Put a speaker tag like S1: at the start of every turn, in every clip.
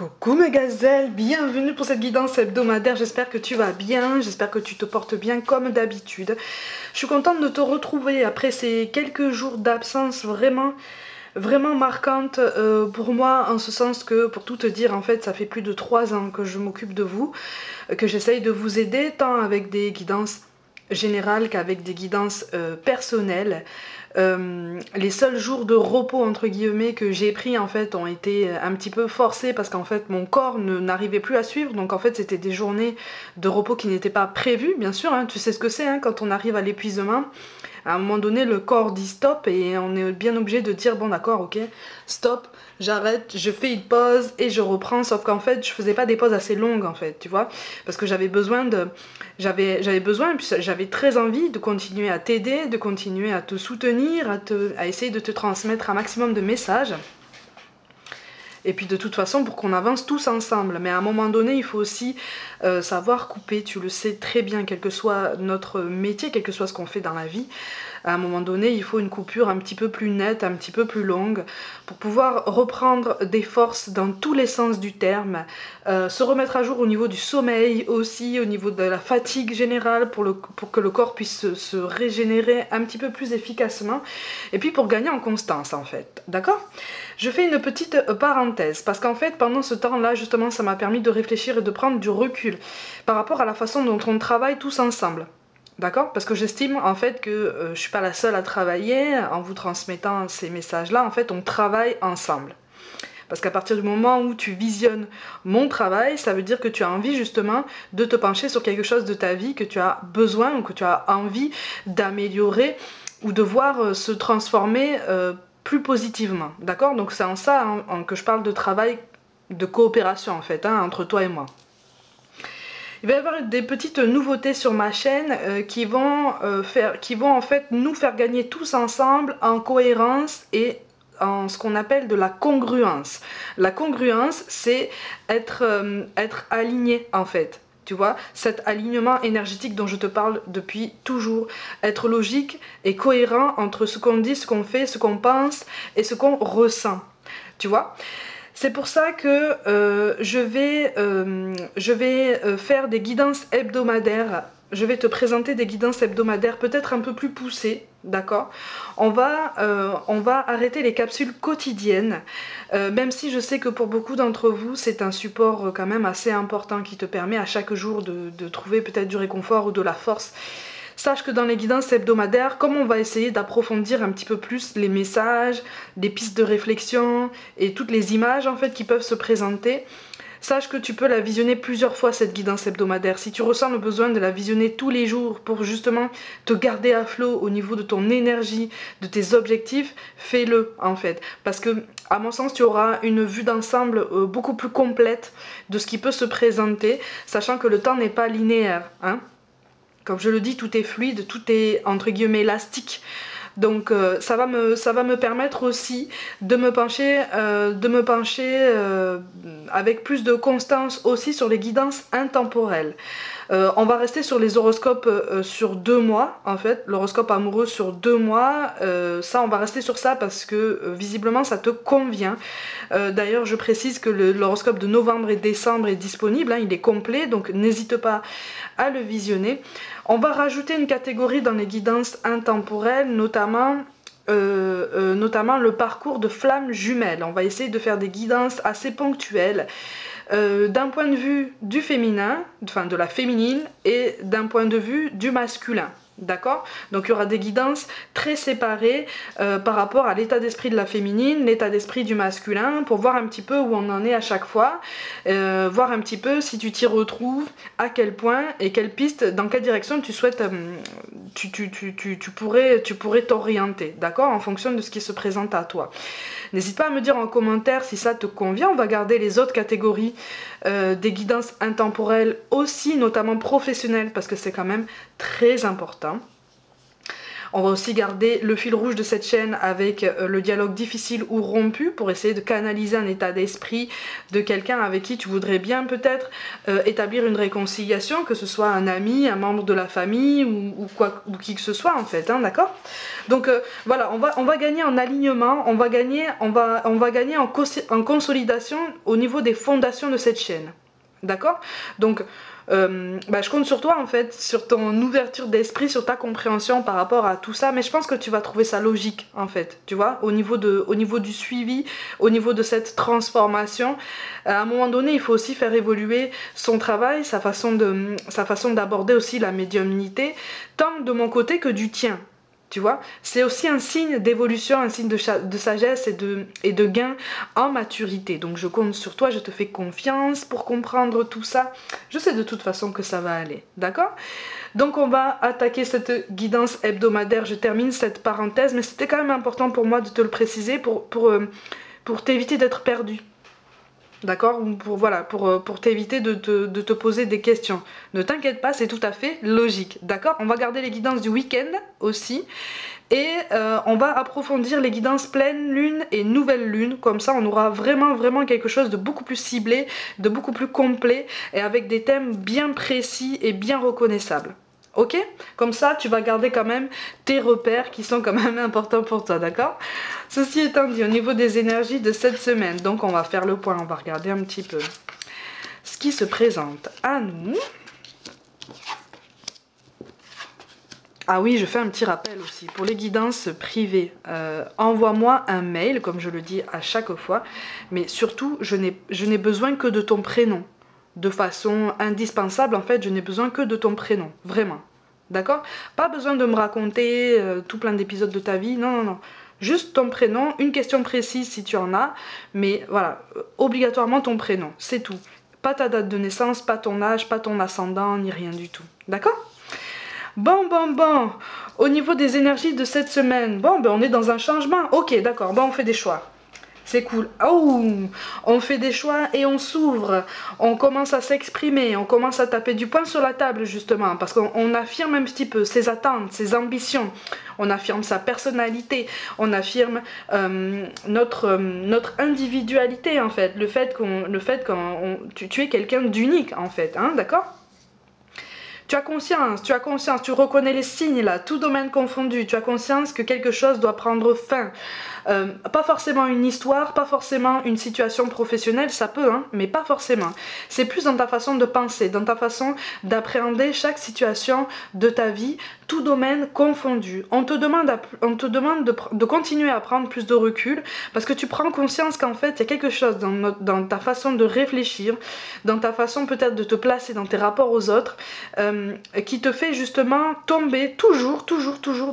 S1: Coucou mes gazelles, bienvenue pour cette guidance hebdomadaire, j'espère que tu vas bien, j'espère que tu te portes bien comme d'habitude. Je suis contente de te retrouver après ces quelques jours d'absence vraiment marquante pour moi, en ce sens que, pour tout te dire, en fait ça fait plus de 3 ans que je m'occupe de vous, que j'essaye de vous aider tant avec des guidances générales qu'avec des guidances personnelles. Les seuls jours de repos entre guillemets que j'ai pris en fait ont été un petit peu forcés parce qu'en fait mon corps n'arrivait plus à suivre, donc en fait c'était des journées de repos qui n'étaient pas prévues, bien sûr, hein, tu sais ce que c'est, hein, quand on arrive à l'épuisement, à un moment donné le corps dit stop et on est bien obligé de dire bon d'accord, ok, stop, j'arrête, je fais une pause et je reprends, sauf qu'en fait je faisais pas des pauses assez longues en fait, tu vois, parce que j'avais besoin et puis j'avais très envie de continuer à t'aider, de continuer à te soutenir, à essayer de te transmettre un maximum de messages. Et puis de toute façon pour qu'on avance tous ensemble. Mais à un moment donné il faut aussi savoir couper, tu le sais très bien, quel que soit notre métier, quel que soit ce qu'on fait dans la vie. À un moment donné il faut une coupure un petit peu plus nette, un petit peu plus longue, pour pouvoir reprendre des forces dans tous les sens du terme, se remettre à jour au niveau du sommeil aussi, au niveau de la fatigue générale, pour que le corps puisse se régénérer un petit peu plus efficacement, et puis pour gagner en constance en fait, d'accord? Je fais une petite parenthèse, parce qu'en fait pendant ce temps-là justement ça m'a permis de réfléchir et de prendre du recul par rapport à la façon dont on travaille tous ensemble. D'accord? Parce que j'estime en fait que je suis pas la seule à travailler en vous transmettant ces messages-là. En fait, on travaille ensemble. Parce qu'à partir du moment où tu visionnes mon travail, ça veut dire que tu as envie justement de te pencher sur quelque chose de ta vie que tu as besoin ou que tu as envie d'améliorer ou de voir se transformer plus positivement. D'accord? Donc c'est en ça que je parle de travail de coopération en fait, hein, entre toi et moi. Il va y avoir des petites nouveautés sur ma chaîne qui vont en fait nous faire gagner tous ensemble en cohérence et en ce qu'on appelle de la congruence. La congruence, c'est être aligné en fait. Tu vois, cet alignement énergétique dont je te parle depuis toujours. Être logique et cohérent entre ce qu'on dit, ce qu'on fait, ce qu'on pense et ce qu'on ressent. Tu vois ? C'est pour ça que je vais faire des guidances hebdomadaires. Je vais te présenter des guidances hebdomadaires peut-être un peu plus poussées, d'accord? On va arrêter les capsules quotidiennes, même si je sais que pour beaucoup d'entre vous, c'est un support quand même assez important qui te permet à chaque jour de trouver peut-être du réconfort ou de la force. Sache que dans les guidances hebdomadaires, comme on va essayer d'approfondir un petit peu plus les messages, les pistes de réflexion et toutes les images en fait qui peuvent se présenter, sache que tu peux la visionner plusieurs fois cette guidance hebdomadaire. Si tu ressens le besoin de la visionner tous les jours pour justement te garder à flot au niveau de ton énergie, de tes objectifs, fais-le en fait. Parce que à mon sens tu auras une vue d'ensemble beaucoup plus complète de ce qui peut se présenter, sachant que le temps n'est pas linéaire, hein. Comme je le dis, tout est fluide, tout est entre guillemets élastique. Donc ça va me permettre aussi de me pencher avec plus de constance aussi sur les guidances intemporelles. On va rester sur les horoscopes sur 2 mois en fait, l'horoscope amoureux sur 2 mois, ça on va rester sur ça parce que visiblement ça te convient. D'ailleurs je précise que l'horoscope de novembre et décembre est disponible, hein, il est complet, donc n'hésite pas à le visionner. On va rajouter une catégorie dans les guidances intemporelles, notamment le parcours de flammes jumelles. On va essayer de faire des guidances assez ponctuelles d'un point de vue du féminin, enfin de la féminine, et d'un point de vue du masculin. D'accord? Donc il y aura des guidances très séparées par rapport à l'état d'esprit de la féminine, l'état d'esprit du masculin, pour voir un petit peu où on en est à chaque fois, voir un petit peu si tu t'y retrouves, à quel point et quelle piste, dans quelle direction tu souhaites, tu pourrais t'orienter, d'accord? En fonction de ce qui se présente à toi. N'hésite pas à me dire en commentaire si ça te convient. On va garder les autres catégories des guidances intemporelles aussi, notamment professionnelles, parce que c'est quand même très important. On va aussi garder le fil rouge de cette chaîne avec le dialogue difficile ou rompu pour essayer de canaliser un état d'esprit de quelqu'un avec qui tu voudrais bien peut-être établir une réconciliation, que ce soit un ami, un membre de la famille ou qui que ce soit en fait, hein, d'accord? Donc voilà, on va gagner en alignement, on va gagner en consolidation au niveau des fondations de cette chaîne, d'accord? Donc je compte sur toi en fait, sur ton ouverture d'esprit, sur ta compréhension par rapport à tout ça, mais je pense que tu vas trouver ça logique en fait, tu vois, au niveau du suivi, au niveau de cette transformation. À un moment donné, il faut aussi faire évoluer son travail, sa façon d'aborder aussi la médiumnité, tant de mon côté que du tien. Tu vois, c'est aussi un signe d'évolution, un signe de sagesse et de gain en maturité. Donc je compte sur toi, je te fais confiance pour comprendre tout ça. Je sais de toute façon que ça va aller, d'accord? Donc on va attaquer cette guidance hebdomadaire. Je termine cette parenthèse, mais c'était quand même important pour moi de te le préciser pour t'éviter d'être perdu. D'accord? Pour t'éviter de te poser des questions. Ne t'inquiète pas, c'est tout à fait logique. D'accord? On va garder les guidances du week-end aussi. Et on va approfondir les guidances pleine lune et nouvelle lune. Comme ça, on aura vraiment quelque chose de beaucoup plus ciblé, de beaucoup plus complet et avec des thèmes bien précis et bien reconnaissables. Ok? Comme ça, tu vas garder quand même tes repères qui sont quand même importants pour toi, d'accord? Ceci étant dit, au niveau des énergies de cette semaine, donc on va faire le point, on va regarder un petit peu ce qui se présente à nous. Ah oui, je fais un petit rappel aussi, pour les guidances privées, envoie-moi un mail, comme je le dis à chaque fois, mais surtout, je n'ai besoin que de ton prénom. De façon indispensable, en fait, je n'ai besoin que de ton prénom, vraiment. D'accord? Pas besoin de me raconter tout plein d'épisodes de ta vie, non, non, non. Juste ton prénom, une question précise si tu en as, mais voilà, obligatoirement ton prénom, c'est tout. Pas ta date de naissance, pas ton âge, pas ton ascendant, ni rien du tout. D'accord? Bon, au niveau des énergies de cette semaine, bon, on est dans un changement. Ok, d'accord, on fait des choix. C'est cool. Oh, on fait des choix et on s'ouvre. On commence à s'exprimer. On commence à taper du poing sur la table, justement. Parce qu'on affirme un petit peu ses attentes, ses ambitions. On affirme sa personnalité. On affirme notre individualité, en fait. Le fait que tu es quelqu'un d'unique, en fait. Hein, d'accord ? Tu as conscience, tu reconnais les signes là, tout domaine confondu, tu as conscience que quelque chose doit prendre fin. Pas forcément une histoire, pas forcément une situation professionnelle, ça peut, hein, mais pas forcément. C'est plus dans ta façon de penser, dans ta façon d'appréhender chaque situation de ta vie, tout domaine confondu. On te demande de continuer à prendre plus de recul, parce que tu prends conscience qu'en fait, il y a quelque chose dans ta façon de réfléchir, dans ta façon peut-être de te placer dans tes rapports aux autres, qui te fait justement tomber toujours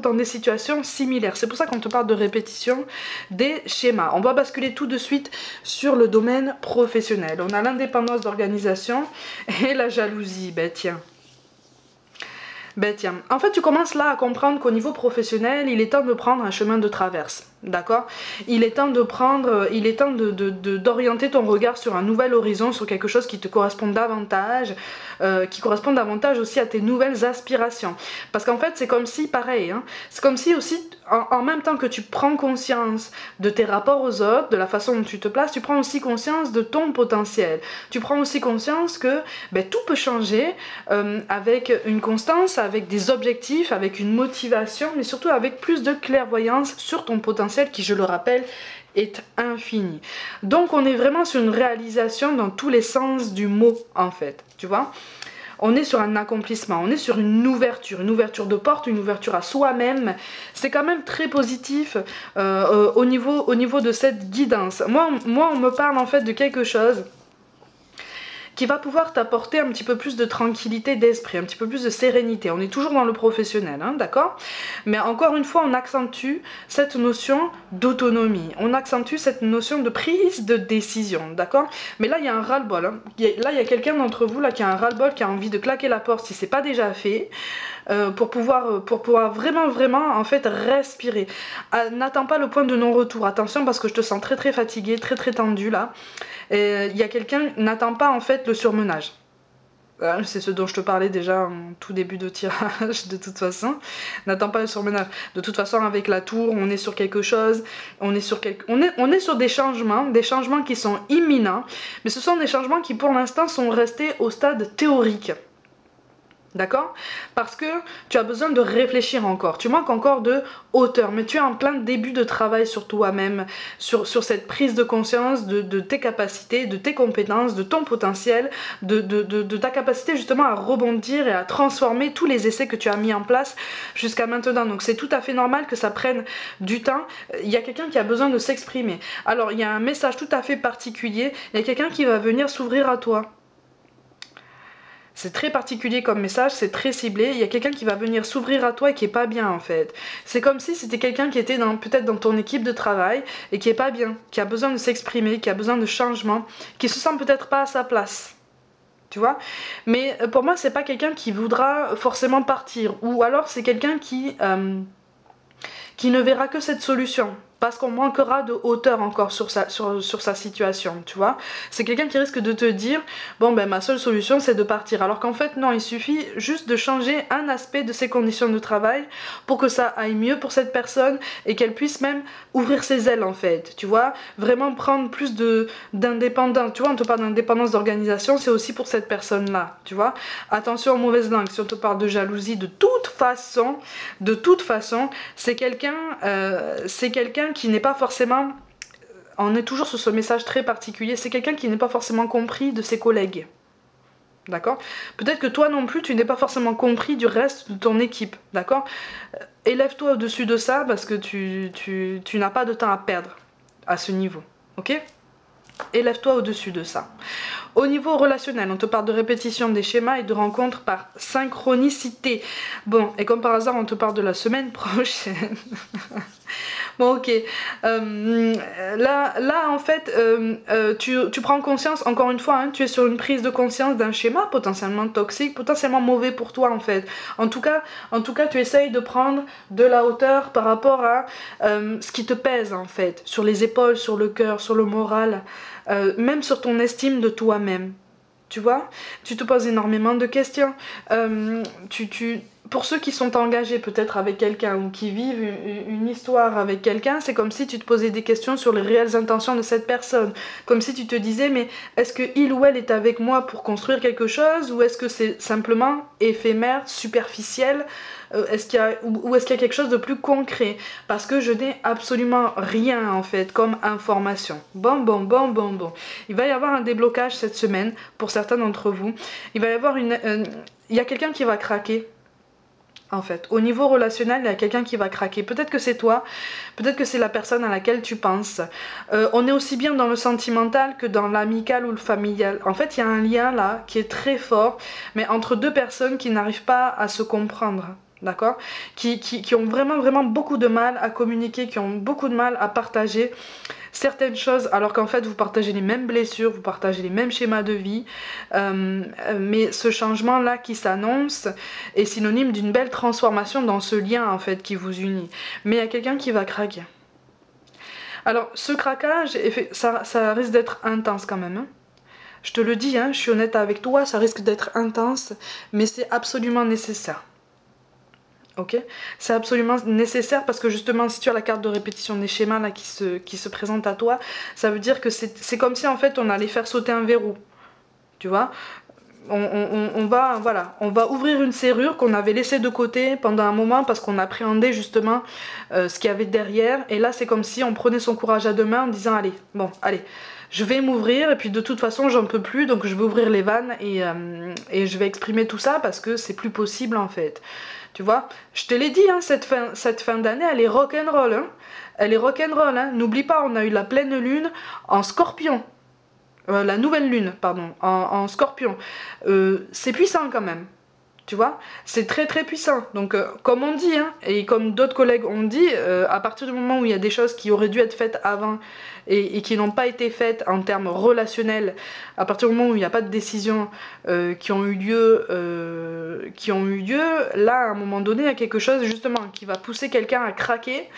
S1: dans des situations similaires. C'est pour ça qu'on te parle de répétition des schémas. On va basculer tout de suite sur le domaine professionnel. On a l'indépendance d'organisation et la jalousie. Ben tiens. En fait tu commences là à comprendre qu'au niveau professionnel, il est temps de prendre un chemin de traverse, d'accord? Il est temps d'orienter ton regard sur un nouvel horizon, sur quelque chose qui te correspond davantage, aussi à tes nouvelles aspirations. Parce qu'en fait c'est comme si, pareil, hein, c'est comme si aussi, en même temps que tu prends conscience de tes rapports aux autres, de la façon dont tu te places, tu prends aussi conscience de ton potentiel. Tu prends aussi conscience que tout peut changer avec une constance, avec des objectifs, avec une motivation, mais surtout avec plus de clairvoyance sur ton potentiel qui, je le rappelle, est infini. Donc on est vraiment sur une réalisation dans tous les sens du mot, en fait, tu vois. On est sur un accomplissement, on est sur une ouverture de porte, une ouverture à soi-même. C'est quand même très positif au niveau de cette guidance. Moi, on me parle en fait de quelque chose qui va pouvoir t'apporter un petit peu plus de tranquillité d'esprit, un petit peu plus de sérénité. On est toujours dans le professionnel, hein, d'accord? Mais encore une fois, on accentue cette notion d'autonomie, on accentue cette notion de prise de décision, d'accord? Mais là, il y a un ras-le-bol. Hein. Là, il y a quelqu'un d'entre vous là qui a un ras-le-bol, qui a envie de claquer la porte si c'est pas déjà fait, pour pouvoir vraiment en fait respirer. N'attends pas le point de non-retour. Attention parce que je te sens très fatiguée, très tendu là. Il y a quelqu'un, n'attend pas en fait le surmenage. C'est ce dont je te parlais déjà en tout début de tirage de toute façon. N'attends pas le surmenage. De toute façon avec la tour, on est sur quelque chose, on est sur des changements qui sont imminents, mais ce sont des changements qui pour l'instant sont restés au stade théorique. D'accord? Parce que tu as besoin de réfléchir encore. Tu manques encore de hauteur. Mais tu es en plein début de travail sur toi-même, sur cette prise de conscience de tes capacités, de tes compétences, de ton potentiel, de ta capacité justement à rebondir et à transformer tous les essais que tu as mis en place jusqu'à maintenant. Donc c'est tout à fait normal que ça prenne du temps. Il y a quelqu'un qui a besoin de s'exprimer. Alors il y a un message tout à fait particulier. Il y a quelqu'un qui va venir s'ouvrir à toi. C'est très particulier comme message, c'est très ciblé. Il y a quelqu'un qui va venir s'ouvrir à toi et qui est pas bien en fait. C'est comme si c'était quelqu'un qui était peut-être dans ton équipe de travail et qui est pas bien, qui a besoin de s'exprimer, qui a besoin de changement, qui se sent peut-être pas à sa place. Tu vois? Mais pour moi, c'est pas quelqu'un qui voudra forcément partir. Ou alors c'est quelqu'un qui ne verra que cette solution. Parce qu'on manquera de hauteur encore sur sa situation, tu vois. C'est quelqu'un qui risque de te dire, bon ben ma seule solution c'est de partir. Alors qu'en fait non, il suffit juste de changer un aspect de ses conditions de travail pour que ça aille mieux pour cette personne et qu'elle puisse même ouvrir ses ailes en fait, tu vois. Vraiment prendre plus d'indépendance, tu vois, on te parle d'indépendance d'organisation, c'est aussi pour cette personne-là, tu vois. Attention aux mauvaises langues, si on te parle de jalousie, de toute façon, c'est quelqu'un qui n'est pas forcément, on est toujours sur ce message très particulier, c'est quelqu'un qui n'est pas forcément compris de ses collègues. D'accord? Peut-être que toi non plus, tu n'es pas forcément compris du reste de ton équipe. D'accord? Élève-toi au-dessus de ça parce que tu n'as pas de temps à perdre à ce niveau. Ok? Élève-toi au-dessus de ça. Au niveau relationnel, on te parle de répétition des schémas et de rencontres par synchronicité. Bon, et comme par hasard, on te parle de la semaine prochaine. Bon, ok. Là, en fait, tu prends conscience, encore une fois, hein, tu es sur une prise de conscience d'un schéma potentiellement toxique, potentiellement mauvais pour toi, en fait. En tout cas, tu essayes de prendre de la hauteur par rapport à ce qui te pèse, en fait, sur les épaules, sur le cœur, sur le moral, même sur ton estime de toi-même. Tu vois? Tu te poses énormément de questions. Pour ceux qui sont engagés peut-être avec quelqu'un ou qui vivent une histoire avec quelqu'un, c'est comme si tu te posais des questions sur les réelles intentions de cette personne. Comme si tu te disais, mais est-ce que il ou elle est avec moi pour construire quelque chose ou est-ce que c'est simplement éphémère, superficiel? Est-ce qu'il y a quelque chose de plus concret? Parce que je n'ai absolument rien en fait comme information. Bon. Il va y avoir un déblocage cette semaine pour certains d'entre vous. Il va y avoir il y a quelqu'un qui va craquer. En fait, au niveau relationnel, il y a quelqu'un qui va craquer. Peut-être que c'est toi, peut-être que c'est la personne à laquelle tu penses. On est aussi bien dans le sentimental que dans l'amical ou le familial. En fait, il y a un lien là qui est très fort, mais entre deux personnes qui n'arrivent pas à se comprendre. D'accord? Qui ont vraiment beaucoup de mal à communiquer, qui ont beaucoup de mal à partager certaines choses, alors qu'en fait vous partagez les mêmes blessures, vous partagez les mêmes schémas de vie, mais ce changement là qui s'annonce est synonyme d'une belle transformation dans ce lien en fait qui vous unit. Mais il y a quelqu'un qui va craquer. Alors ce craquage, ça risque d'être intense quand même, hein. Je te le dis, hein, je suis honnête avec toi, ça risque d'être intense, mais c'est absolument nécessaire. Ok, c'est absolument nécessaire parce que justement si tu as la carte de répétition des schémas là qui se présente à toi, ça veut dire que c'est comme si en fait on allait faire sauter un verrou, tu vois. On va ouvrir une serrure qu'on avait laissée de côté pendant un moment parce qu'on appréhendait justement ce qu'il y avait derrière, et là c'est comme si on prenait son courage à deux mains en disant allez, je vais m'ouvrir et puis de toute façon j'en peux plus, donc je vais ouvrir les vannes et je vais exprimer tout ça parce que c'est plus possible en fait. Tu vois, je te l'ai dit, hein, cette fin d'année, elle est rock'n'roll. Hein. Elle est rock'n'roll. Hein. N'oublie pas, on a eu la pleine lune en scorpion. La nouvelle lune, pardon, en scorpion. C'est puissant quand même. Tu vois, c'est très très puissant. Donc comme on dit, hein, et comme d'autres collègues ont dit, à partir du moment où il y a des choses qui auraient dû être faites avant et qui n'ont pas été faites en termes relationnels, à partir du moment où il n'y a pas de décisions qui ont eu lieu, là à un moment donné il y a quelque chose justement qui va pousser quelqu'un à craquer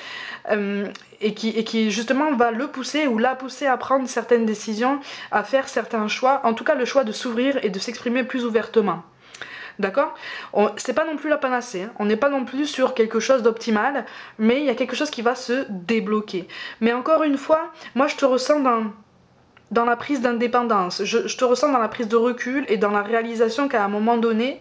S1: et qui justement va le pousser ou la pousser à prendre certaines décisions, à faire certains choix, en tout cas le choix de s'ouvrir et de s'exprimer plus ouvertement. D'accord? C'est pas non plus la panacée, hein. On n'est pas non plus sur quelque chose d'optimal, mais il y a quelque chose qui va se débloquer. Mais encore une fois, moi je te ressens dans la prise d'indépendance, je te ressens dans la prise de recul et dans la réalisation qu'à un moment donné,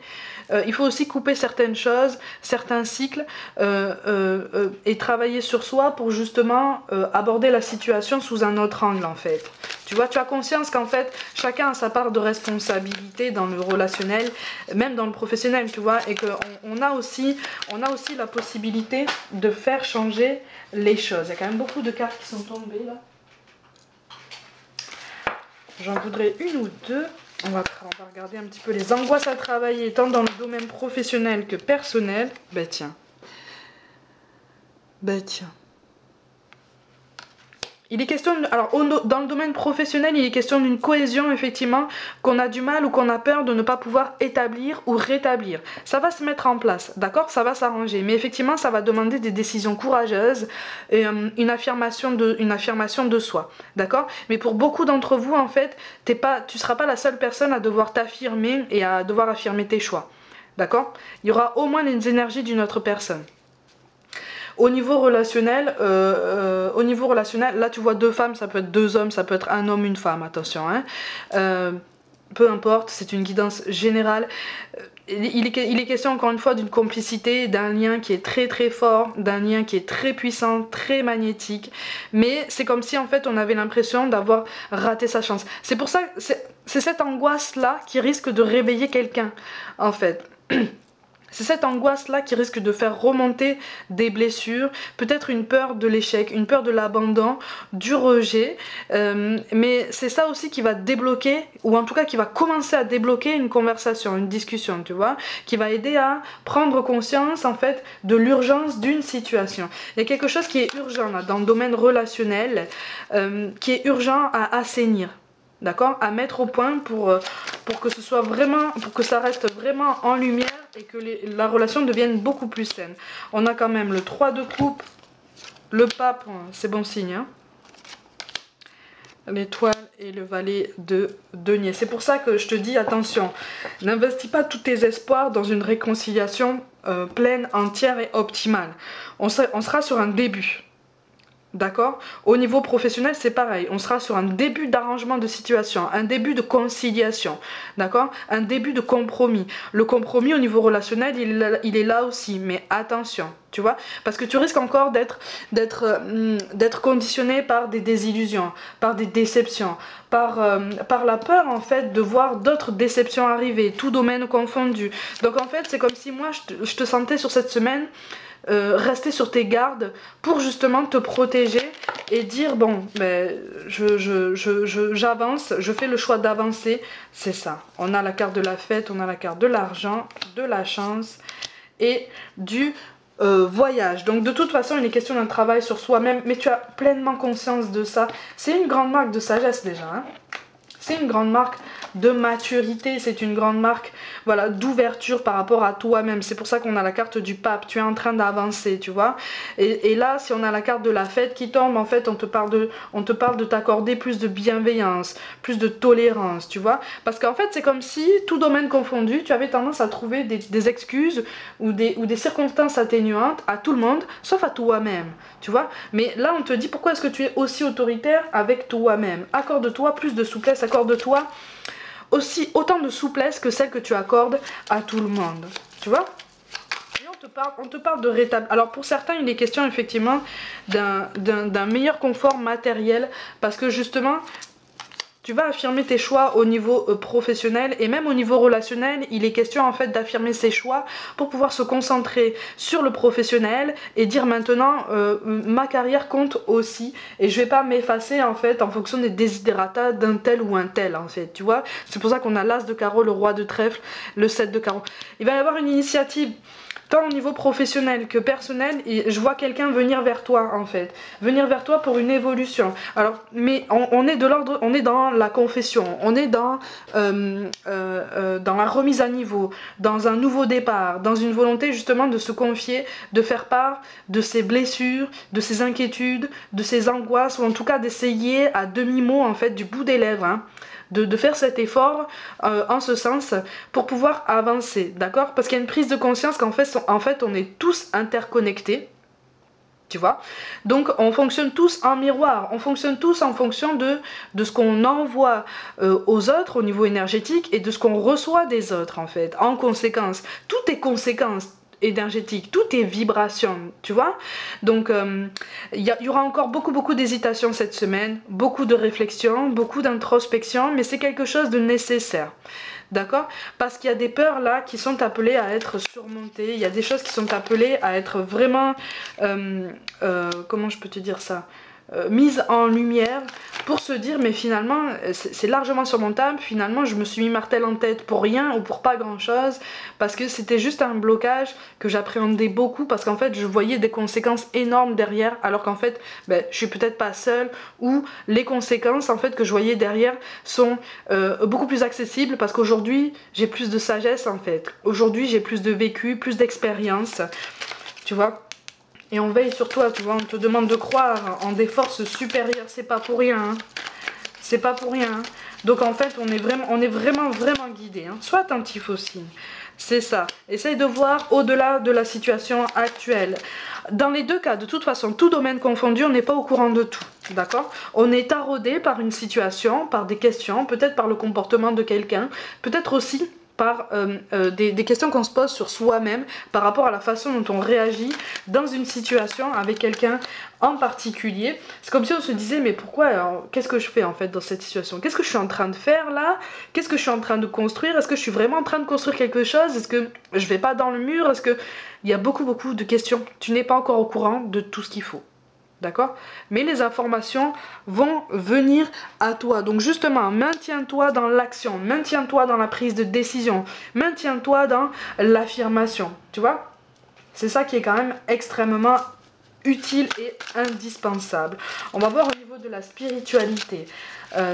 S1: il faut aussi couper certaines choses, certains cycles et travailler sur soi pour justement aborder la situation sous un autre angle en fait. Tu vois, tu as conscience qu'en fait, chacun a sa part de responsabilité dans le relationnel, même dans le professionnel, tu vois, et qu'on a aussi la possibilité de faire changer les choses. Il y a quand même beaucoup de cartes qui sont tombées là. J'en voudrais une ou deux. On va regarder un petit peu les angoisses à travailler, tant dans le domaine professionnel que personnel. Ben tiens. Ben tiens. Il est question, alors dans le domaine professionnel, il est question d'une cohésion effectivement qu'on a du mal ou qu'on a peur de ne pas pouvoir établir ou rétablir. Ça va se mettre en place, d'accord? Ça va s'arranger, mais effectivement ça va demander des décisions courageuses et une affirmation de soi, d'accord? Mais pour beaucoup d'entre vous en fait, tu seras pas la seule personne à devoir t'affirmer et à devoir affirmer tes choix, d'accord? Il y aura au moins les énergies d'une autre personne. Au niveau relationnel, là tu vois deux femmes, ça peut être deux hommes, ça peut être un homme, une femme, attention. Hein. Peu importe, c'est une guidance générale. Il est question encore une fois d'une complicité, d'un lien qui est très très fort, d'un lien qui est très puissant, très magnétique. Mais c'est comme si en fait on avait l'impression d'avoir raté sa chance. C'est pour ça que c'est cette angoisse-là qui risque de réveiller quelqu'un, en fait. C'est cette angoisse-là qui risque de faire remonter des blessures, peut-être une peur de l'échec, une peur de l'abandon, du rejet. Mais c'est ça aussi qui va débloquer, ou en tout cas qui va commencer à débloquer une conversation, une discussion, tu vois, qui va aider à prendre conscience en fait de l'urgence d'une situation. Il y a quelque chose qui est urgent là, dans le domaine relationnel, qui est urgent à assainir. D'accord, à mettre au point pour que ce soit vraiment, pour que ça reste vraiment en lumière et que la relation devienne beaucoup plus saine. On a quand même le 3 de coupe, le pape, c'est bon signe, hein, l'étoile et le valet de denier. C'est pour ça que je te dis attention, n'investis pas tous tes espoirs dans une réconciliation pleine, entière et optimale. On sera sur un début. D'accord? Au niveau professionnel, c'est pareil. On sera sur un début d'arrangement de situation, un début de conciliation, d'accord? Un début de compromis. Le compromis au niveau relationnel, il est là aussi, mais attention, tu vois? Parce que tu risques encore d'être conditionné par des désillusions, par des déceptions, par la peur en fait de voir d'autres déceptions arriver, tout domaine confondu. Donc en fait, c'est comme si moi, je te sentais sur cette semaine rester sur tes gardes pour justement te protéger et dire bon ben j'avance, je fais le choix d'avancer, c'est ça. On a la carte de la fête, on a la carte de l'argent, de la chance et du voyage. Donc de toute façon il est question d'un travail sur soi-même, mais tu as pleinement conscience de ça. C'est une grande marque de sagesse déjà, hein. C'est une grande marque de maturité, c'est une grande marque voilà, d'ouverture par rapport à toi-même. C'est pour ça qu'on a la carte du pape, tu es en train d'avancer, tu vois. Et là, si on a la carte de la fête qui tombe, en fait, on te parle de t'accorder plus de bienveillance, plus de tolérance, tu vois. Parce qu'en fait, c'est comme si, tout domaine confondu, tu avais tendance à trouver des excuses ou des circonstances atténuantes à tout le monde, sauf à toi-même, tu vois. Mais là, on te dit, pourquoi est-ce que tu es aussi autoritaire avec toi-même? Accorde-toi plus de souplesse, accorde-toi aussi autant de souplesse que celle que tu accordes à tout le monde, tu vois. Et on te parle de rétablir. Alors pour certains il est question effectivement d'un meilleur confort matériel, parce que justement tu vas affirmer tes choix au niveau professionnel et même au niveau relationnel. Il est question en fait d'affirmer ses choix pour pouvoir se concentrer sur le professionnel et dire maintenant ma carrière compte aussi et je vais pas m'effacer en fait en fonction des desiderata d'un tel ou un tel en fait, tu vois. C'est pour ça qu'on a l'as de carreau, le roi de trèfle, le 7 de carreau. Il va y avoir une initiative tant au niveau professionnel que personnel, et je vois quelqu'un venir vers toi en fait, venir vers toi pour une évolution. Alors, mais on est de l'ordre, on est dans la confession, on est dans la remise à niveau, dans un nouveau départ, dans une volonté justement de se confier, de faire part de ses blessures, de ses inquiétudes, de ses angoisses, ou en tout cas d'essayer à demi-mot en fait du bout des lèvres, hein, de faire cet effort en ce sens pour pouvoir avancer, d'accord? Parce qu'il y a une prise de conscience qu'en fait, on est tous interconnectés, tu vois? Donc on fonctionne tous en miroir, on fonctionne tous en fonction de ce qu'on envoie aux autres au niveau énergétique et de ce qu'on reçoit des autres en fait, en conséquence. Tout est conséquence énergétique, tout est vibration, tu vois. Donc il y aura encore beaucoup d'hésitation cette semaine, beaucoup de réflexion, beaucoup d'introspection, mais c'est quelque chose de nécessaire, d'accord? Parce qu'il y a des peurs là qui sont appelées à être surmontées, il y a des choses qui sont appelées à être vraiment comment je peux te dire ça, mise en lumière pour se dire mais finalement c'est largement surmontable, finalement je me suis mis martel en tête pour rien ou pour pas grand chose parce que c'était juste un blocage que j'appréhendais beaucoup parce qu'en fait je voyais des conséquences énormes derrière alors qu'en fait je suis peut-être pas seule ou les conséquences en fait que je voyais derrière sont beaucoup plus accessibles parce qu'aujourd'hui j'ai plus de sagesse en fait, aujourd'hui j'ai plus de vécu, plus d'expérience, tu vois. Et on veille sur toi, tu vois, on te demande de croire en des forces supérieures, c'est pas pour rien, hein. C'est pas pour rien. Hein. Donc en fait, on est vraiment guidé. Hein. Sois attentif aussi. C'est ça. Essaye de voir au-delà de la situation actuelle. Dans les deux cas, de toute façon, tout domaine confondu, on n'est pas au courant de tout. D'accord? On est taraudé par une situation, par des questions, peut-être par le comportement de quelqu'un, peut-être aussi par des questions qu'on se pose sur soi-même par rapport à la façon dont on réagit dans une situation avec quelqu'un en particulier. C'est comme si on se disait mais pourquoi, qu'est-ce que je fais en fait dans cette situation? Qu'est-ce que je suis en train de faire là? Qu'est-ce que je suis en train de construire? Est-ce que je suis vraiment en train de construire quelque chose? Est-ce que je vais pas dans le mur? Est-ce que... Il y a beaucoup de questions. Tu n'es pas encore au courant de tout ce qu'il faut. D'accord? Mais les informations vont venir à toi. Donc justement, maintiens-toi dans l'action, maintiens-toi dans la prise de décision, maintiens-toi dans l'affirmation. Tu vois? C'est ça qui est quand même extrêmement utile et indispensable. On va voir au niveau de la spiritualité.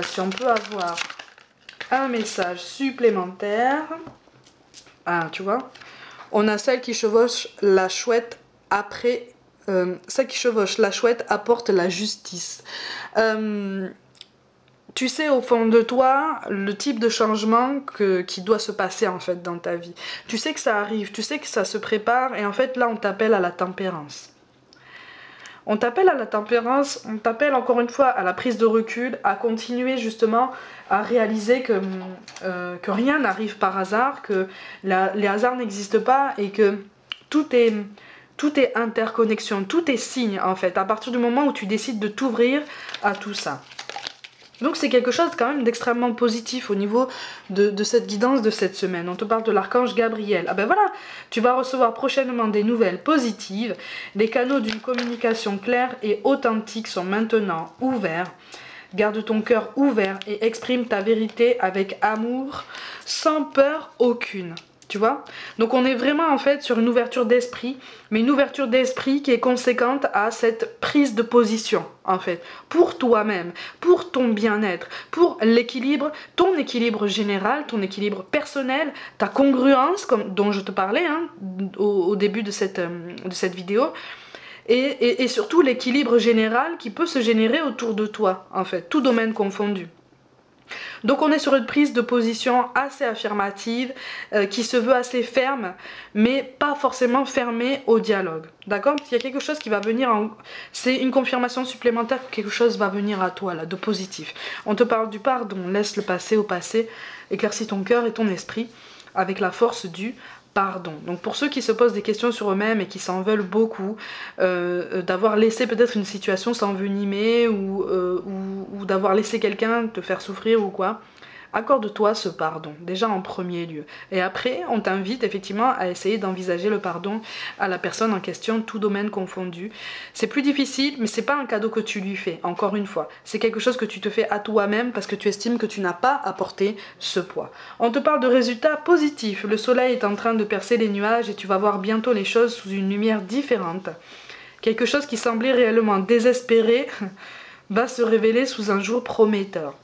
S1: Si on peut avoir un message supplémentaire. Ah, tu vois? On a celle qui chevauche la chouette après... celle qui chevauche la chouette apporte la justice. Tu sais au fond de toi le type de changement qui doit se passer en fait dans ta vie. Tu sais que ça arrive, tu sais que ça se prépare et en fait là on t'appelle à la tempérance. On t'appelle à la tempérance, on t'appelle encore une fois à la prise de recul, à continuer justement à réaliser que rien n'arrive par hasard, que les hasards n'existent pas et que tout est interconnexion, tout est signe en fait, à partir du moment où tu décides de t'ouvrir à tout ça. Donc c'est quelque chose quand même d'extrêmement positif au niveau de cette guidance de cette semaine. On te parle de l'archange Gabriel. Ah ben voilà, tu vas recevoir prochainement des nouvelles positives. Les canaux d'une communication claire et authentique sont maintenant ouverts. Garde ton cœur ouvert et exprime ta vérité avec amour, sans peur aucune. Tu vois? Donc on est vraiment en fait sur une ouverture d'esprit, mais une ouverture d'esprit qui est conséquente à cette prise de position en fait, pour toi-même, pour ton bien-être, pour l'équilibre, ton équilibre général, ton équilibre personnel, ta congruence dont je te parlais hein, au début de cette vidéo, et surtout l'équilibre général qui peut se générer autour de toi en fait, tout domaine confondu. Donc on est sur une prise de position assez affirmative, qui se veut assez ferme, mais pas forcément fermée au dialogue. D'accord? Il y a quelque chose qui va venir, c'est une confirmation supplémentaire que quelque chose va venir à toi là, de positif. On te parle du pardon, laisse le passé au passé, éclaircis ton cœur et ton esprit avec la force du pardon. Donc pour ceux qui se posent des questions sur eux-mêmes et qui s'en veulent beaucoup, d'avoir laissé peut-être une situation s'envenimer ou d'avoir laissé quelqu'un te faire souffrir ou quoi, accorde-toi ce pardon, déjà en premier lieu. Et après, on t'invite effectivement à essayer d'envisager le pardon à la personne en question, tout domaine confondu. C'est plus difficile, mais c'est pas un cadeau que tu lui fais, encore une fois. C'est quelque chose que tu te fais à toi-même parce que tu estimes que tu n'as pas apporté ce poids. On te parle de résultats positifs. Le soleil est en train de percer les nuages et tu vas voir bientôt les choses sous une lumière différente. Quelque chose qui semblait réellement désespéré va se révéler sous un jour prometteur.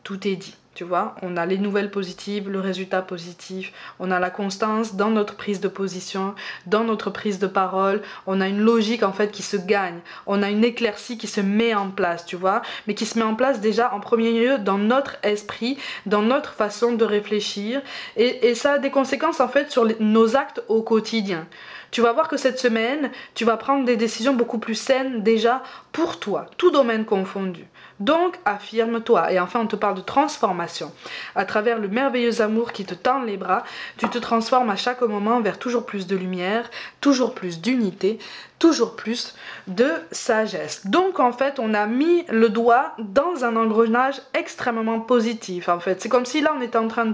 S1: Tout est dit, tu vois, on a les nouvelles positives, le résultat positif, on a la constance dans notre prise de position, dans notre prise de parole, on a une logique en fait qui se gagne, on a une éclaircie qui se met en place, tu vois, mais qui se met en place déjà en premier lieu dans notre esprit, dans notre façon de réfléchir, et ça a des conséquences en fait sur nos actes au quotidien. Tu vas voir que cette semaine, tu vas prendre des décisions beaucoup plus saines déjà pour toi, tout domaine confondu. Donc, affirme-toi. Et enfin, on te parle de transformation. À travers le merveilleux amour qui te tend les bras, tu te transformes à chaque moment vers toujours plus de lumière, toujours plus d'unité, toujours plus de sagesse. Donc, en fait, on a mis le doigt dans un engrenage extrêmement positif, en fait. C'est comme si là, on était en train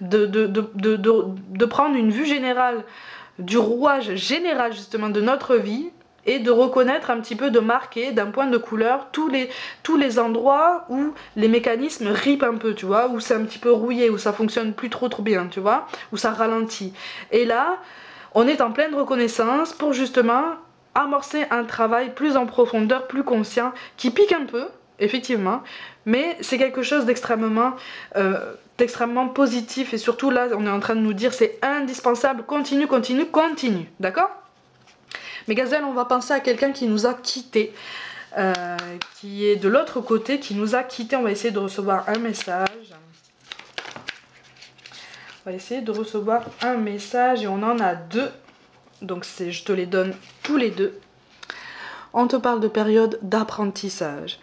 S1: de prendre une vue générale du rouage général justement de notre vie et de reconnaître un petit peu, de marquer d'un point de couleur tous les endroits où les mécanismes ripent un peu, tu vois, où c'est un petit peu rouillé, où ça fonctionne plus trop bien, tu vois, où ça ralentit. Et là, on est en pleine reconnaissance pour justement amorcer un travail plus en profondeur, plus conscient, qui pique un peu, effectivement, mais c'est quelque chose d'extrêmement positif, et surtout là on est en train de nous dire c'est indispensable, continue, d'accord? Mais gazelle, on va penser à quelqu'un qui nous a quittés, qui est de l'autre côté, qui nous a quittés. On va essayer de recevoir un message. On va essayer de recevoir un message et on en a deux, donc je te les donne tous les deux. On te parle de période d'apprentissage.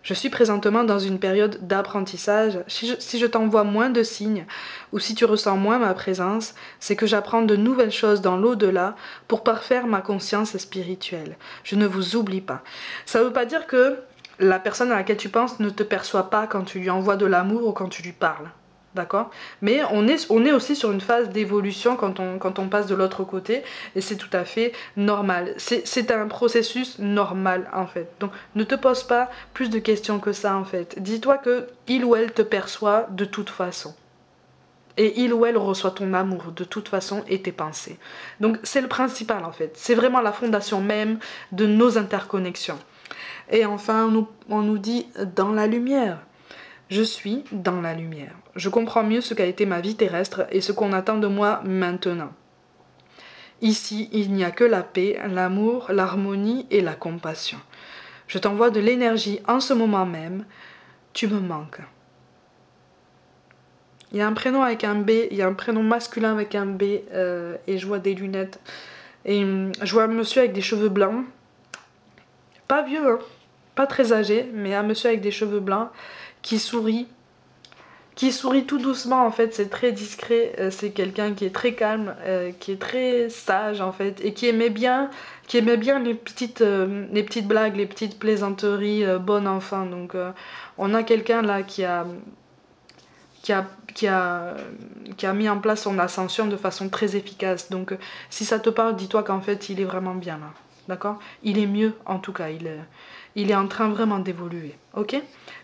S1: Je suis présentement dans une période d'apprentissage. Si je t'envoie moins de signes ou si tu ressens moins ma présence, c'est que j'apprends de nouvelles choses dans l'au-delà pour parfaire ma conscience spirituelle. Je ne vous oublie pas. Ça ne veut pas dire que la personne à laquelle tu penses ne te perçoit pas quand tu lui envoies de l'amour ou quand tu lui parles. D'accord? Mais on est aussi sur une phase d'évolution quand on passe de l'autre côté, et c'est tout à fait normal. C'est un processus normal en fait. Donc ne te pose pas plus de questions que ça en fait. Dis-toi que il ou elle te perçoit de toute façon. Et il ou elle reçoit ton amour de toute façon et tes pensées. Donc c'est le principal en fait. C'est vraiment la fondation même de nos interconnexions. Et enfin on nous dit dans la lumière. Je suis dans la lumière. Je comprends mieux ce qu'a été ma vie terrestre et ce qu'on attend de moi maintenant. Ici, il n'y a que la paix, l'amour, l'harmonie et la compassion. Je t'envoie de l'énergie en ce moment même. Tu me manques. Il y a un prénom avec un B, il y a un prénom masculin avec un B, et je vois des lunettes. Et je vois un monsieur avec des cheveux blancs. Pas vieux, hein, pas très âgé, mais un monsieur avec des cheveux blancs qui sourit tout doucement en fait, c'est très discret, c'est quelqu'un qui est très calme, qui est très sage en fait, et qui aimait bien les petites blagues, les petites plaisanteries, bon enfant. Donc on a quelqu'un là qui a mis en place son ascension de façon très efficace. Donc si ça te parle, dis-toi qu'en fait il est vraiment bien là, d'accord? Il est mieux en tout cas, il est en train vraiment d'évoluer, ok?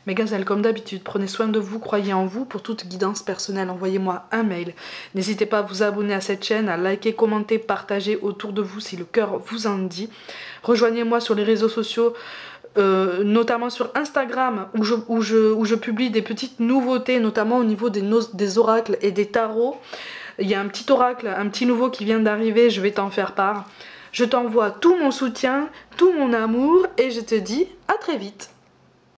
S1: Mes gazelles, comme d'habitude, prenez soin de vous, croyez en vous. Pour toute guidance personnelle, envoyez-moi un mail. N'hésitez pas à vous abonner à cette chaîne, à liker, commenter, partager autour de vous si le cœur vous en dit. Rejoignez-moi sur les réseaux sociaux, notamment sur Instagram, où je publie des petites nouveautés, notamment au niveau des oracles et des tarots. Il y a un petit oracle, un petit nouveau qui vient d'arriver, je vais t'en faire part. Je t'envoie tout mon soutien, tout mon amour, et je te dis à très vite.